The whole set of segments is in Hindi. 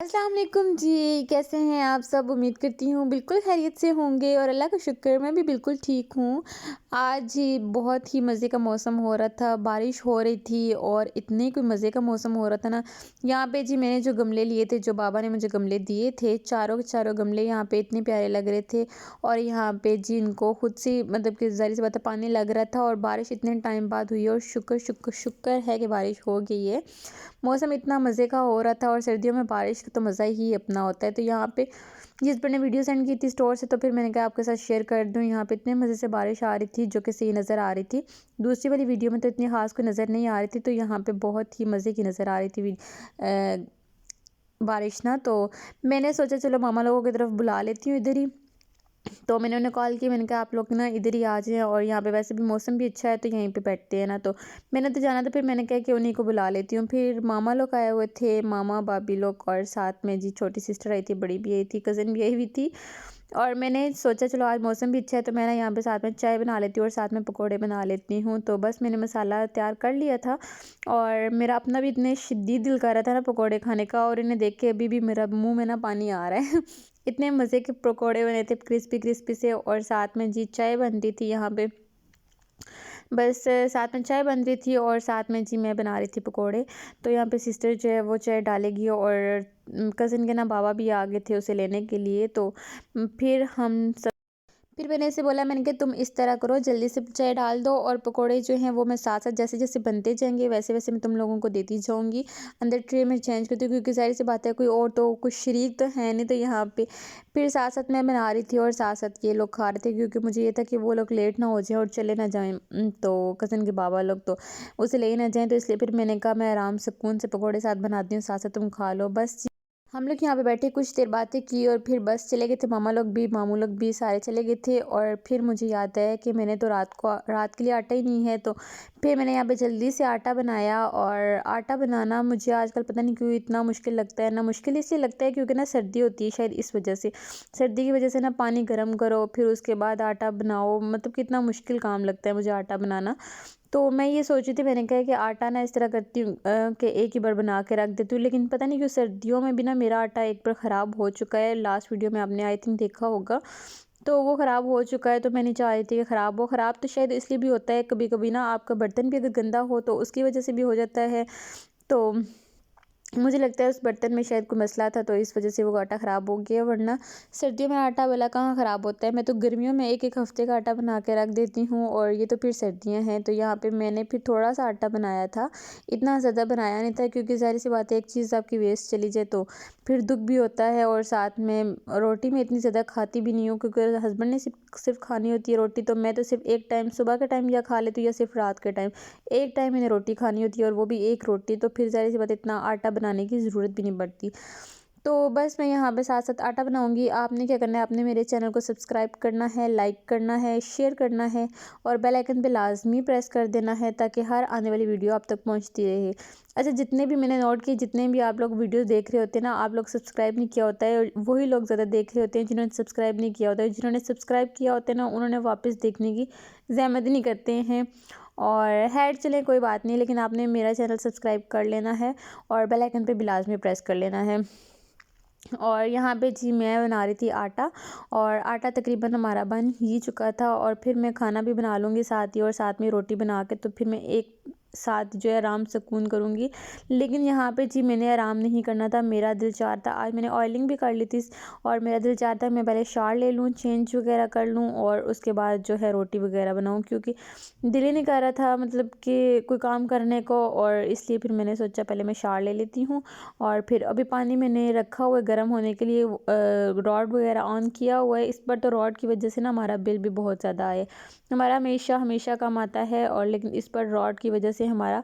अस्सलाम वालेकुम जी, कैसे हैं आप सब? उम्मीद करती हूँ बिल्कुल खैरियत से होंगे और अल्लाह का शुक्र मैं भी बिल्कुल ठीक हूँ। आज जी बहुत ही मज़े का मौसम हो रहा था, बारिश हो रही थी और इतने कोई मज़े का मौसम हो रहा था ना, यहाँ पे जी मैंने जो गमले लिए थे, जो बाबा ने मुझे गमले दिए थे, चारों के चारों गमले यहाँ पे इतने प्यारे लग रहे थे और यहाँ पे जी इनको खुद से मतलब कि ज़ाहिर सी बात है पानी लग रहा था और बारिश इतने टाइम बाद हुई है और शुक्र शुक्र शुक्र है कि बारिश हो गई है। मौसम इतना मज़े का हो रहा था और सर्दियों में बारिश का तो मज़ा ही अपना होता है। तो यहाँ पे जिस पर ने वीडियो सेंड की थी स्टोर से, तो फिर मैंने कहा आपके साथ शेयर कर दूँ। यहाँ पे इतने मज़े से बारिश आ रही थी जो कि सही नज़र आ रही थी। दूसरी वाली वीडियो में तो इतनी ख़ास कोई नज़र नहीं आ रही थी, तो यहाँ पे बहुत ही मज़े की नज़र आ रही थी बारिश ना। तो मैंने सोचा चलो मामा लोगों की तरफ बुला लेती हूँ इधर ही। तो मैंने उन्हें कॉल की, मैंने कहा आप लोग ना इधर ही आ जाएँ और यहाँ पे वैसे भी मौसम भी अच्छा है तो यहीं पे बैठते हैं ना। तो मैंने तो जाना था, फिर मैंने कहा कि उन्हीं को बुला लेती हूँ। फिर मामा लोग आए हुए थे, मामा भाभी लोग, और साथ में जी छोटी सिस्टर आई थी, बड़ी भी आई थी, कज़न भी आई हुई थी। और मैंने सोचा चलो आज मौसम भी अच्छा है तो मैं ना यहाँ पे साथ में चाय बना लेती हूँ और साथ में पकोड़े बना लेती हूँ। तो बस मैंने मसाला तैयार कर लिया था और मेरा अपना भी इतने शदीद दिल कर रहा था ना पकोड़े खाने का, और इन्हें देख के अभी भी मेरा मुँह में ना पानी आ रहा है। इतने मज़े के पकोड़े बने थे, क्रिस्पी क्रिस्पी से, और साथ में जी चाय बन रही थी यहाँ पे। बस साथ में चाय बन रही थी और साथ में जी मैं बना रही थी पकोड़े। तो यहाँ पे सिस्टर जो है वो चाय डालेगी और कज़िन के ना बाबा भी आ गए थे उसे लेने के लिए। तो फिर मैंने इसे बोला, मैंने कहा तुम इस तरह करो, जल्दी से चाय डाल दो और पकोड़े जो हैं वो मैं साथ-साथ जैसे-जैसे बनते जाएँगे वैसे-वैसे मैं तुम लोगों को देती जाऊँगी। अंदर ट्रे में चेंज करती हूँ क्योंकि ज़ाहिर-सी बात है कोई और तो कुछ शरीक तो है नहीं, तो यहाँ पे फिर साथ-साथ मैं बना रही थी और साथ-साथ ये लोग खा रहे थे क्योंकि मुझे ये था कि वो लोग लेट ना हो जाएँ और चले ना जाएँ। तो कज़िन के बाबा लोग तो उसे ले ही ना जाएँ, तो इसलिए फिर मैंने कहा मैं आराम सुकून से पकोड़े साथ बनाती हूँ, साथ-साथ तुम खा लो। बस हम लोग यहाँ पे बैठे कुछ देर बातें की और फिर बस चले गए थे, मामा लोग भी मामू लोग भी सारे चले गए थे। और फिर मुझे याद आया कि मैंने तो रात के लिए आटा ही नहीं है, तो फिर मैंने यहाँ पे जल्दी से आटा बनाया। और आटा बनाना मुझे आजकल पता नहीं क्यों इतना मुश्किल लगता है ना, मुश्किल इसलिए लगता है क्योंकि ना सर्दी होती है, शायद इस वजह से, सर्दी की वजह से ना पानी गर्म करो फिर उसके बाद आटा बनाओ, मतलब कितना मुश्किल काम लगता है मुझे आटा बनाना। तो मैं ये सोच रही थी, मैंने कहा कि आटा ना इस तरह करती हूँ कि एक ही बार बना के रख देती हूँ, लेकिन पता नहीं क्यों सर्दियों में भी ना मेरा आटा एक बार ख़राब हो चुका है। लास्ट वीडियो में आपने आई थिंक देखा होगा, तो वो ख़राब हो चुका है। तो मैं नहीं चाह रही थी कि ख़राब हो, ख़राब तो शायद इसलिए भी होता है कभी कभी ना, आपका बर्तन भी अगर गंदा हो तो उसकी वजह से भी हो जाता है। तो मुझे लगता है उस बर्तन में शायद कोई मसला था, तो इस वजह से वो आटा ख़राब हो गया, वरना सर्दियों में आटा वाला कहाँ ख़राब होता है। मैं तो गर्मियों में एक एक हफ़्ते का आटा बना के रख देती हूँ और ये तो फिर सर्दियाँ हैं। तो यहाँ पे मैंने फिर थोड़ा सा आटा बनाया था, इतना ज़्यादा बनाया नहीं था क्योंकि ज़ाहिर सी बात है एक चीज़ आपकी वेस्ट चली जाए तो फिर दुख भी होता है। और साथ में रोटी में इतनी ज़्यादा खाती भी नहीं हूँ क्योंकि हस्बैंड ने सिर्फ खानी होती है रोटी, तो मैं तो सिर्फ एक टाइम सुबह के टाइम या खा लेती हूँ या सिर्फ रात के टाइम, एक टाइम मैंने रोटी खानी होती है और वो भी एक रोटी, तो फिर ज़ाहिर सी बात है इतना आटा बनाने की ज़रूरत भी नहीं पड़ती। तो बस मैं यहाँ पे साथ-साथ आटा बनाऊँगी। आपने क्या करना है, आपने मेरे चैनल को सब्सक्राइब करना है, लाइक करना है, शेयर करना है और बेल आइकन पे लाज़मी प्रेस कर देना है ताकि हर आने वाली वीडियो आप तक पहुँचती रहे। अच्छा, जितने भी मैंने नोट किए, जितने भी आप लोग वीडियो देख रहे होते हैं ना, आप लोग सब्सक्राइब नहीं किया होता है और वही लोग ज़्यादा देख रहे होते हैं जिन्होंने सब्सक्राइब नहीं किया होता है। जिन्होंने सब्सक्राइब किया होता है ना, उन्होंने वापस देखने की ज़हमत नहीं करते हैं। और खैर चलें कोई बात नहीं, लेकिन आपने मेरा चैनल सब्सक्राइब कर लेना है और बेल आइकन पे भी लाज़मी प्रेस कर लेना है। और यहाँ पे जी मैं बना रही थी आटा, और आटा तकरीबन हमारा बन ही चुका था और फिर मैं खाना भी बना लूँगी साथ ही, और साथ में रोटी बना के तो फिर मैं एक साथ जो है आराम सुकून करूँगी। लेकिन यहाँ पे जी मैंने आराम नहीं करना था, मेरा दिल चाह था, आज मैंने ऑयलिंग भी कर ली थी और मेरा दिल चाहता है मैं पहले शावर ले लूँ, चेंज वगैरह कर लूँ और उसके बाद जो है रोटी वगैरह बनाऊँ, क्योंकि दिल ही नहीं कर रहा था मतलब कि कोई काम करने को, और इसलिए फिर मैंने सोचा पहले मैं शावर ले लेती हूँ। और फिर अभी पानी मैंने रखा हुआ है गर्म होने के लिए, रॉड वगैरह ऑन किया हुआ है। इस पर तो रॉड की वजह से ना हमारा बिल भी बहुत ज़्यादा आए, हमारा हमेशा हमेशा कम आता है, और लेकिन इस पर रॉड की वजह से हमारा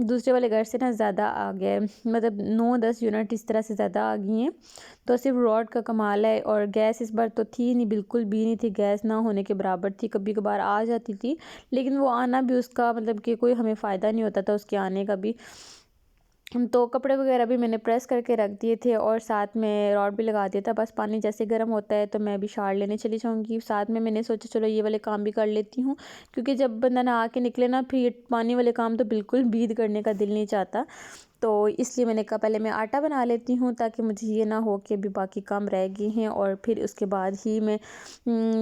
दूसरे वाले घर से ना ज़्यादा आ गया है, मतलब 9-10 यूनिट इस तरह से ज़्यादा आ गई हैं। तो सिर्फ रॉड का कमाल है। और गैस इस बार तो थी नहीं, बिल्कुल भी नहीं थी, गैस ना होने के बराबर थी, कभी कभार आ जाती थी, लेकिन वो आना भी उसका मतलब कि कोई हमें फ़ायदा नहीं होता था उसके आने का भी। तो कपड़े वगैरह भी मैंने प्रेस करके रख दिए थे और साथ में रॉड भी लगा दिया था, बस पानी जैसे गर्म होता है तो मैं भी शावर लेने चली जाऊँगी। साथ में मैंने सोचा चलो ये वाले काम भी कर लेती हूँ, क्योंकि जब बंदा नहा के निकले ना फिर ये पानी वाले काम तो बिल्कुल भी करने का दिल नहीं चाहता। तो इसलिए मैंने कहा पहले मैं आटा बना लेती हूँ, ताकि मुझे ये ना हो कि अभी बाकी काम रह गए हैं और फिर उसके बाद ही मैं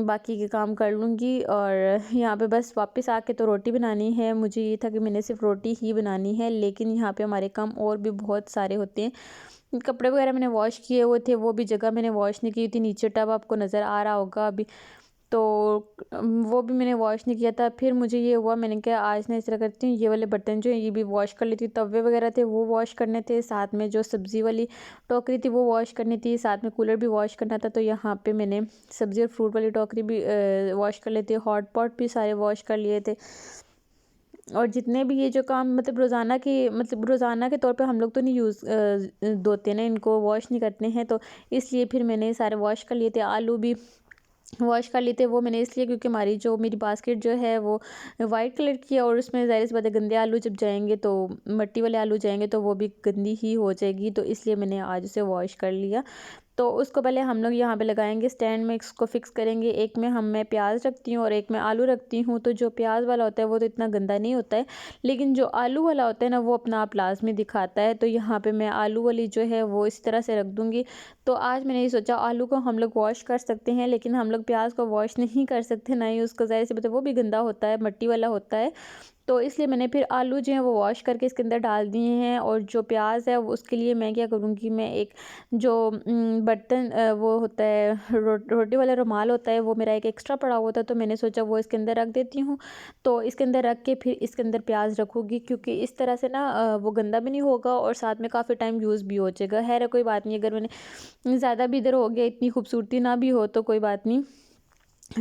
बाकी के काम कर लूँगी। और यहाँ पे बस वापस आके तो रोटी बनानी है। मुझे ये था कि मैंने सिर्फ रोटी ही बनानी है, लेकिन यहाँ पे हमारे काम और भी बहुत सारे होते हैं। कपड़े वगैरह मैंने वॉश किए हुए थे, वो भी जगह मैंने वॉश नहीं की थी। नीचे टब आपको नज़र आ रहा होगा अभी, तो वो भी मैंने वॉश नहीं किया था। फिर मुझे ये हुआ, मैंने कहा आज ना इस तरह करती हूँ, ये वाले बर्तन जो हैं ये भी वॉश कर लेती हूँ। तवे वगैरह थे वो वॉश करने थे, साथ में जो सब्ज़ी वाली टोकरी थी वो वॉश करनी थी, साथ में कूलर भी वॉश करना था। तो यहाँ पे मैंने सब्ज़ी और फ्रूट वाली टोकरी भी वॉश कर लेती, हॉट पॉट भी सारे वॉश कर लिए थे। और जितने भी ये जो काम रोज़ाना के तौर पे हम लोग तो नहीं धोते ना, इनको वॉश नहीं करते हैं, तो इसलिए फिर मैंने सारे वॉश कर लिए थे। आलू भी वॉश कर लिए थे, वो मैंने इसलिए क्योंकि मेरी बास्केट जो है वो वाइट कलर की है, और उसमें ज़ाहिर सी बात है गंदे आलू जब जाएंगे तो मिट्टी वाले आलू जाएंगे तो वो भी गंदी ही हो जाएगी, तो इसलिए मैंने आज उसे वॉश कर लिया। तो उसको पहले हम लोग यहाँ पे लगाएंगे स्टैंड में, इसको फिक्स करेंगे। एक में मैं प्याज रखती हूँ और एक में आलू रखती हूँ। तो जो प्याज वाला होता है वो तो इतना गंदा नहीं होता है, लेकिन जो आलू वाला होता है ना वो अपना आप लाजमी दिखाता है। तो यहाँ पे मैं आलू वाली जो है वो इस तरह से रख दूँगी। तो आज मैंने ये सोचा आलू को हम लोग वॉश कर सकते हैं, लेकिन हम लोग प्याज को वॉश नहीं कर सकते, ना ही उसको ज़ाहिर सी बात है वो भी गंदा होता है, मिट्टी वाला होता है। तो इसलिए मैंने फिर आलू जो हैं वो वॉश करके इसके अंदर डाल दिए हैं। और जो प्याज है उसके लिए मैं क्या करूँगी, मैं एक जो बर्तन वो होता है रोटी वाला रुमाल होता है, वो मेरा एक एक्स्ट्रा पड़ा हुआ था, तो मैंने सोचा वो इसके अंदर रख देती हूँ। तो इसके अंदर रख के फिर इसके अंदर प्याज रखूँगी, क्योंकि इस तरह से ना वो गंदा भी नहीं होगा और साथ में काफ़ी टाइम यूज़ भी हो जाएगा। खैर कोई बात नहीं, अगर मैंने ज़्यादा भी इधर हो गया, इतनी खूबसूरती ना भी हो तो कोई बात नहीं,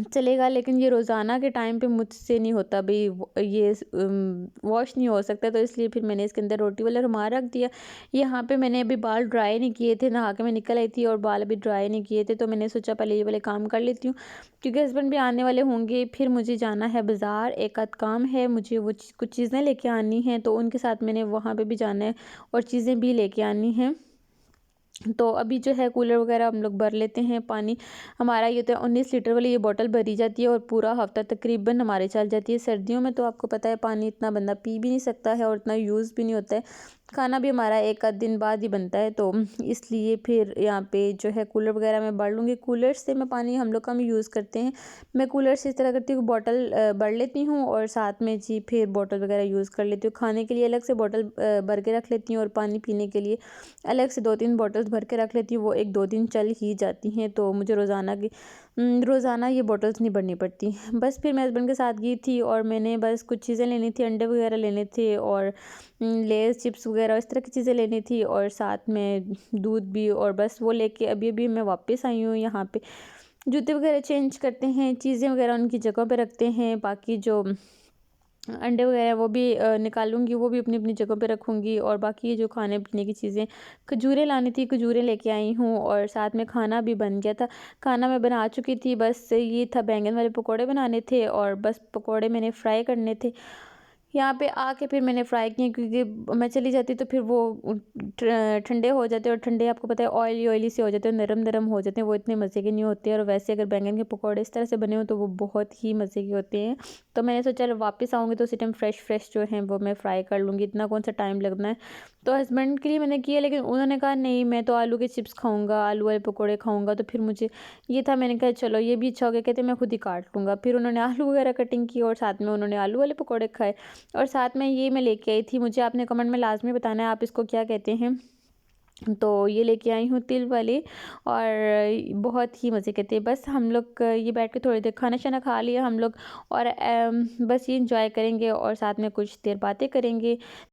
चलेगा। लेकिन ये रोज़ाना के टाइम पे मुझसे नहीं होता भई, ये वॉश नहीं हो सकता, तो इसलिए फिर मैंने इसके अंदर रोटी वाला रुमाल रख दिया। यहाँ पे मैंने अभी बाल ड्राई नहीं किए थे, नहा के मैं निकल आई थी और बाल अभी ड्राई नहीं किए थे, तो मैंने सोचा पहले ये वाले काम कर लेती हूँ, क्योंकि हस्बैंड भी आने वाले होंगे। फिर मुझे जाना है बाज़ार, एक आध काम है मुझे, वो कुछ चीज़ें लेके आनी हैं, तो उनके साथ मैंने वहाँ पे भी जाना है और चीज़ें भी लेके आनी हैं। तो अभी जो है कूलर वगैरह हम लोग भर लेते हैं पानी। हमारा ये तो 19 लीटर वाली ये बॉटल भरी जाती है और पूरा हफ्ता तकरीबन हमारे चल जाती है। सर्दियों में तो आपको पता है पानी इतना बंदा पी भी नहीं सकता है और इतना यूज़ भी नहीं होता है। खाना भी हमारा एक आध दिन बाद ही बनता है, तो इसलिए फिर यहाँ पे जो है कूलर वगैरह मैं भर लूँगी। कूलर से मैं पानी हम लोग कम यूज़ करते हैं। मैं कूलर से इस तरह करती हूँ, बॉटल भर लेती हूँ और साथ में जी फिर बॉटल वगैरह यूज़ कर लेती हूँ। खाने के लिए अलग से बॉटल भर के रख लेती हूँ और पानी पीने के लिए अलग से 2-3 बॉटल्स भर के रख लेती हूँ। वो 1-2 दिन चल ही जाती हैं, तो मुझे रोज़ाना ये बॉटल्स नहीं भरनी पड़ती। बस फिर मैं हस्बैंड के साथ गई थी और मैंने बस कुछ चीज़ें लेनी थी, अंडे वगैरह लेने थे और लेज़ चिप्स वगैरह इस तरह की चीज़ें लेनी थी और साथ में दूध भी, और बस वो लेके अभी-अभी मैं वापस आई हूँ। यहाँ पे जूते वगैरह चेंज करते हैं, चीज़ें वगैरह उनकी जगह पे रखते हैं, बाकी जो अंडे वगैरह वो भी निकालूँगी, वो भी अपनी-अपनी जगह पे रखूँगी, और बाकी ये जो खाने-पीने की चीज़ें, खजूरें लानी थी, खजूरें लेके आई हूँ और साथ में खाना भी बन गया था। खाना मैं बना चुकी थी, बस ये था बैंगन वाले पकौड़े बनाने थे और बस पकौड़े मैंने फ्राई करने थे। यहाँ पे आके फिर मैंने फ्राई किए, क्योंकि मैं चली जाती तो फिर वो ठंडे हो जाते, और ठंडे आपको पता है ऑयली ऑयली से हो जाते हैं, नरम-नरम हो जाते हैं, वो इतने मज़े के नहीं होते। और वैसे अगर बैंगन के पकौड़े इस तरह से बने हो तो वो बहुत ही मज़े के होते हैं। तो मैंने सोचा चलो वापस आऊँगी तो उसी टाइम फ्रेश जो हैं वो मैं फ्राई कर लूँगी, इतना कौन सा टाइम लगना है। तो हस्बैंड के लिए मैंने किया, लेकिन उन्होंने कहा नहीं मैं तो आलू के चिप्स खाऊँगा, आलू वाले पकौड़े खाऊँगा। तो फिर मुझे ये था, मैंने कहा चलो ये भी अच्छा हो गया, कहते मैं खुद ही काट लूँगा। फिर उन्होंने आलू वगैरह कटिंग की और साथ में उन्होंने आलू वाले पकौड़े खाए। और साथ में ये मैं लेके आई थी, मुझे आपने कमेंट में लाज़मी बताना है आप इसको क्या कहते हैं। तो ये लेके आई हूँ तिल वाले, और बहुत ही मज़े के थे। बस हम लोग ये बैठ के थोड़ी देर खाना-शाना खा लिया हम लोग, और बस ये एन्जॉय करेंगे और साथ में कुछ देर बातें करेंगे।